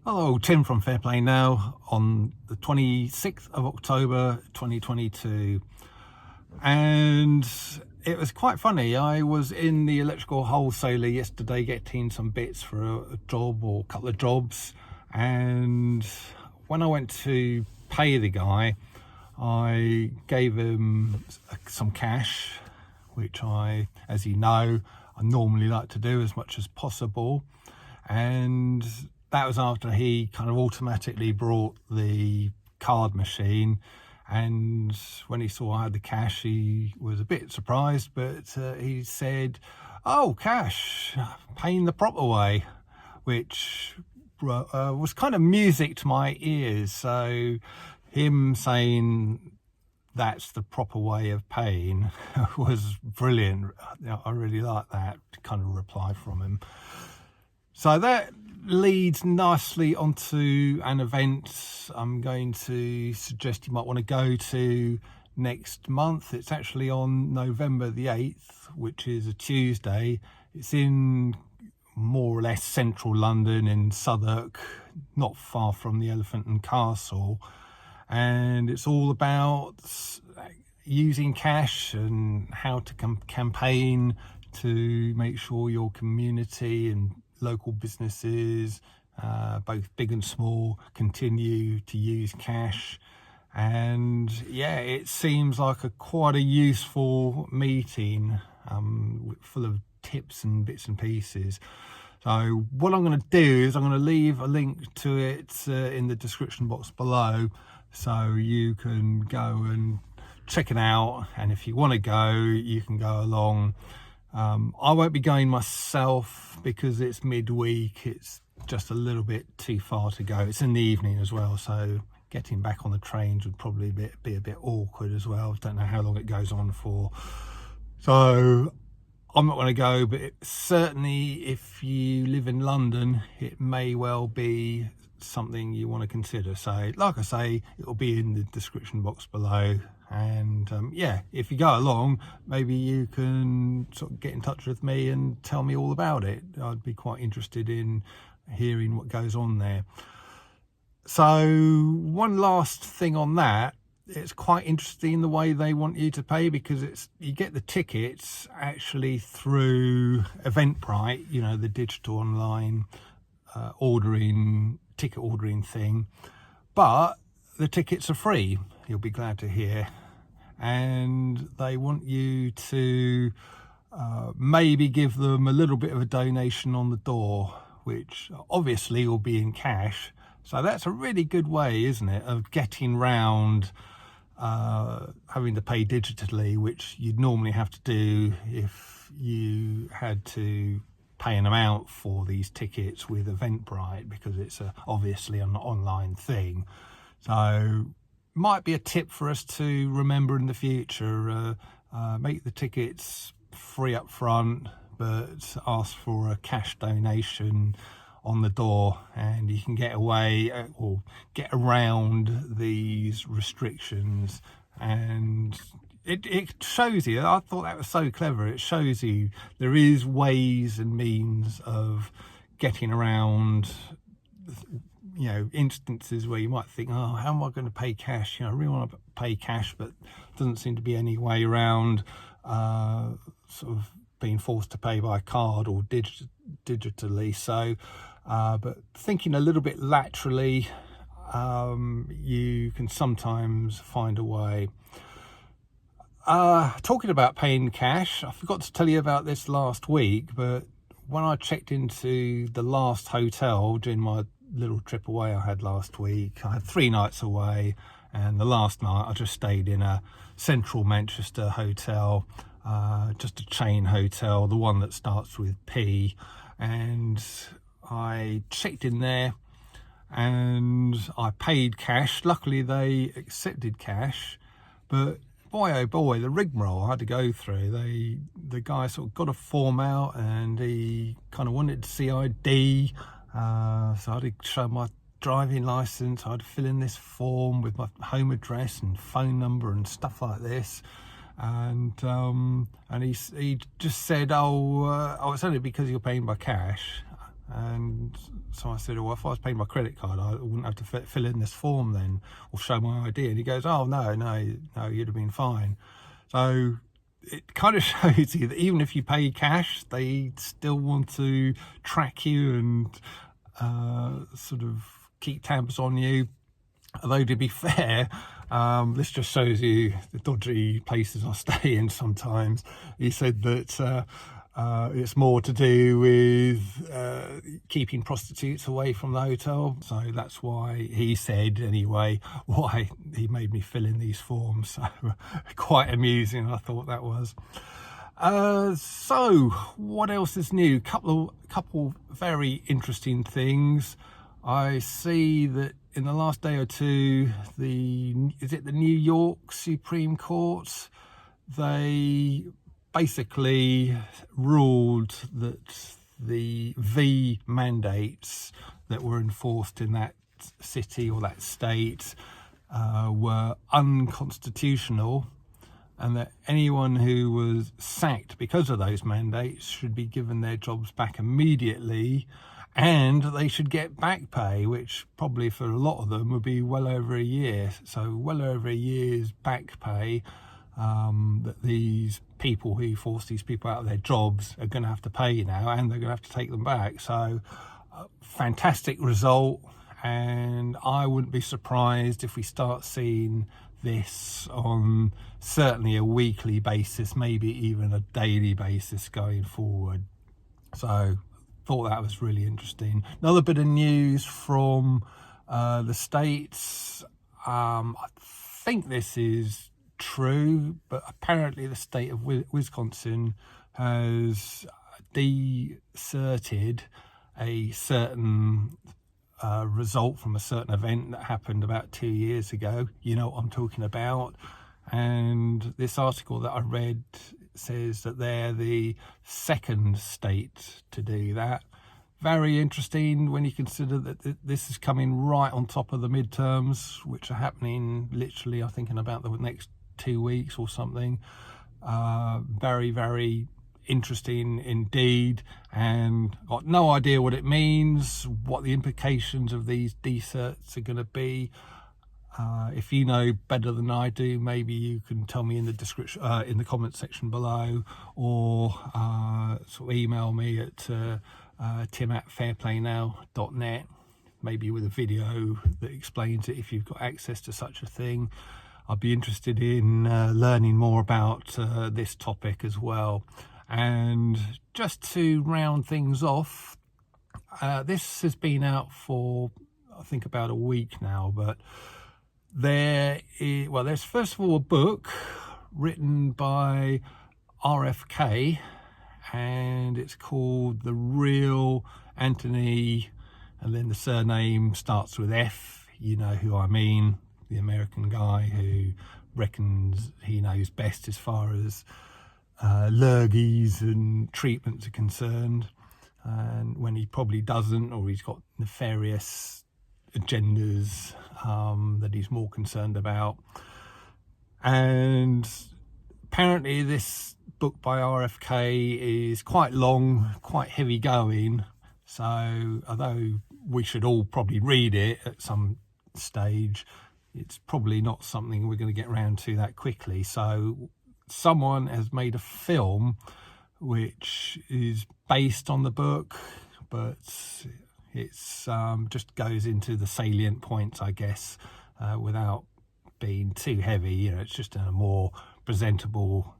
Hello, Tim from Fairplay Now on the 26th of October 2022. And it was quite funny. I was in the electrical wholesaler yesterday getting some bits for a job or a couple of jobs. And when I went to pay the guy, I gave him some cash, which as you know, I normally like to do as much as possible. And that was after he kind of automatically brought the card machine, and when he saw I had the cash, he was a bit surprised, but he said, "Oh, cash, paying the proper way," which was kind of music to my ears. So him saying that's the proper way of paying was brilliant. I really like that kind of reply from him. So that leads nicely onto an event I'm going to suggest you might want to go to next month. It's actually on November the 8th, which is a Tuesday. It's in more or less central London in Southwark, not far from the Elephant and Castle. And it's all about using cash and how to campaign to make sure your community and local businesses, both big and small, continue to use cash. And yeah, it seems like quite a useful meeting, full of tips and bits and pieces. So what I'm going to do is I'm going to leave a link to it in the description box below, so you can go and check it out, and if you want to go, you can go along. I won't be going myself because it's midweek. It's just a little bit too far to go. It's in the evening as well, so getting back on the trains would probably be a bit awkward as well. Don't know how long it goes on for. So I'm not going to go, but certainly if you live in London, it may well be something you want to consider. So like I say, it will be in the description box below. And yeah, if you go along, maybe you can sort of get in touch with me and tell me all about it. I'd be quite interested in hearing what goes on there. So one last thing on that, it's quite interesting the way they want you to pay, because you get the tickets actually through Eventbrite, you know, the digital online ticket ordering thing, but the tickets are free, you'll be glad to hear. And they want you to maybe give them a little bit of a donation on the door, which obviously will be in cash. So that's a really good way, isn't it, of getting round having to pay digitally, which you'd normally have to do if you had to pay an amount for these tickets with Eventbrite, because it's obviously an online thing. So might be a tip for us to remember in the future. Make the tickets free up front, but ask for a cash donation on the door, and you can get away or get around these restrictions. And it shows you, I thought that was so clever, it shows you there is ways and means of getting around, you know, instances where you might think, oh, how am I going to pay cash? You know, I really want to pay cash, but doesn't seem to be any way around sort of being forced to pay by card or digitally. So but thinking a little bit laterally, you can sometimes find a way. Talking about paying cash, I forgot to tell you about this last week, but when I checked into the last hotel during my little trip away I had last week, I had 3 nights away, and the last night I just stayed in a central Manchester hotel, just a chain hotel, the one that starts with P. And I checked in there and I paid cash. Luckily they accepted cash, but boy oh boy, the rigmarole I had to go through. The guy sort of got a form out and he kind of wanted to see ID, so I had to show my driving license. I had to fill in this form with my home address and phone number and stuff like this. And he just said, oh, it's only because you're paying by cash. And so I said, well, if I was paying my credit card, I wouldn't have to fill in this form then, or show my ID. And he goes, oh, no, you'd have been fine. So it kind of shows you that even if you pay cash, they still want to track you and sort of keep tabs on you. Although, to be fair, this just shows you the dodgy places I stay in sometimes. He said that it's more to do with keeping prostitutes away from the hotel. So that's why he said, anyway, why he made me fill in these forms. So quite amusing, I thought that was. So what else is new? Couple very interesting things. I see that in the last day or two, is it the New York Supreme Court? They basically ruled that the V mandates that were enforced in that city or that state were unconstitutional, and that anyone who was sacked because of those mandates should be given their jobs back immediately, and they should get back pay, which probably for a lot of them would be well over a year. So well over a year's back pay that these people who force these people out of their jobs are going to have to pay now, and they're going to have to take them back. So fantastic result, and I wouldn't be surprised if we start seeing this on certainly a weekly basis, maybe even a daily basis going forward. So thought that was really interesting. Another bit of news from the States. I think this is true, but apparently the state of Wisconsin has deserted a certain result from a certain event that happened about 2 years ago. You know what I'm talking about. And this article that I read says that they're the second state to do that. Very interesting when you consider that this is coming right on top of the midterms, which are happening literally, I think, in about the next 2 weeks or something. Very, very interesting indeed, and got no idea what it means, what the implications of these deserts are going to be. If you know better than I do, maybe you can tell me in the description, in the comment section below, or sort of email me at tim@fairplaynow.net, maybe with a video that explains it if you've got access to such a thing. I'd be interested in learning more about this topic as well. And just to round things off, this has been out for, I think, about a week now, but there's first of all a book written by RFK, and it's called The Real Anthony, and then the surname starts with F. You know who I mean, the American guy who reckons he knows best as far as lurgies and treatments are concerned, and when he probably doesn't, or he's got nefarious agendas that he's more concerned about. And apparently this book by RFK is quite long, quite heavy going, so although we should all probably read it at some stage, it's probably not something we're going to get around to that quickly. So someone has made a film which is based on the book, but it's just goes into the salient points, I guess, without being too heavy. You know, it's just in a more presentable,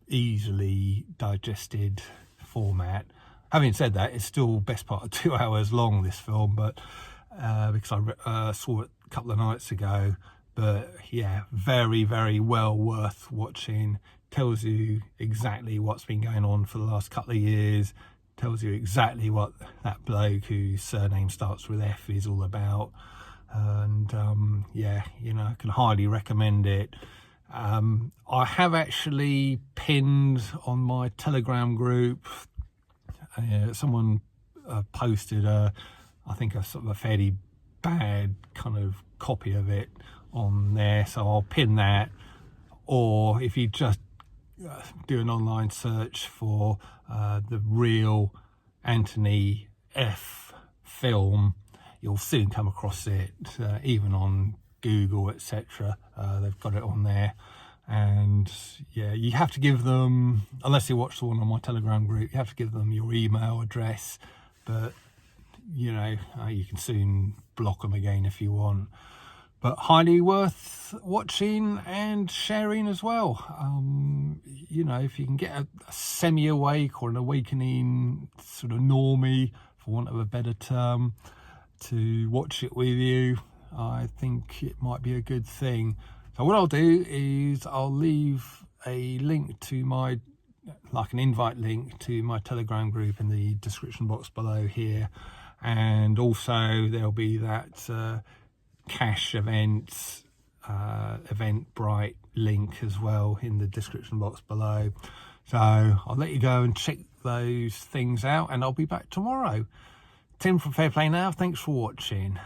easily digested format. Having said that, it's still best part of 2 hours long, this film, but because I saw it a couple of nights ago. But yeah, very, very well worth watching. Tells you exactly what's been going on for the last couple of years. Tells you exactly what that bloke whose surname starts with F is all about. And yeah, you know, I can highly recommend it. I have actually pinned on my Telegram group, someone posted I think a sort of a fairly bad kind of copy of it on there, so I'll pin that. Or if you just do an online search for The Real Anthony F film, you'll soon come across it, even on Google, etc. They've got it on there. And yeah, you have to give them, unless you watch the one on my Telegram group, you have to give them your email address, but you know, you can soon block them again if you want. But highly worth watching and sharing as well. You know, if you can get a semi-awake or an awakening sort of normie, for want of a better term, to watch it with you, I think it might be a good thing. So what I'll do is I'll leave a link to my, like an invite link to my Telegram group in the description box below here. And also there'll be that cash event, Eventbrite link as well in the description box below. So I'll let you go and check those things out, and I'll be back tomorrow. Tim from Fair Play Now, thanks for watching.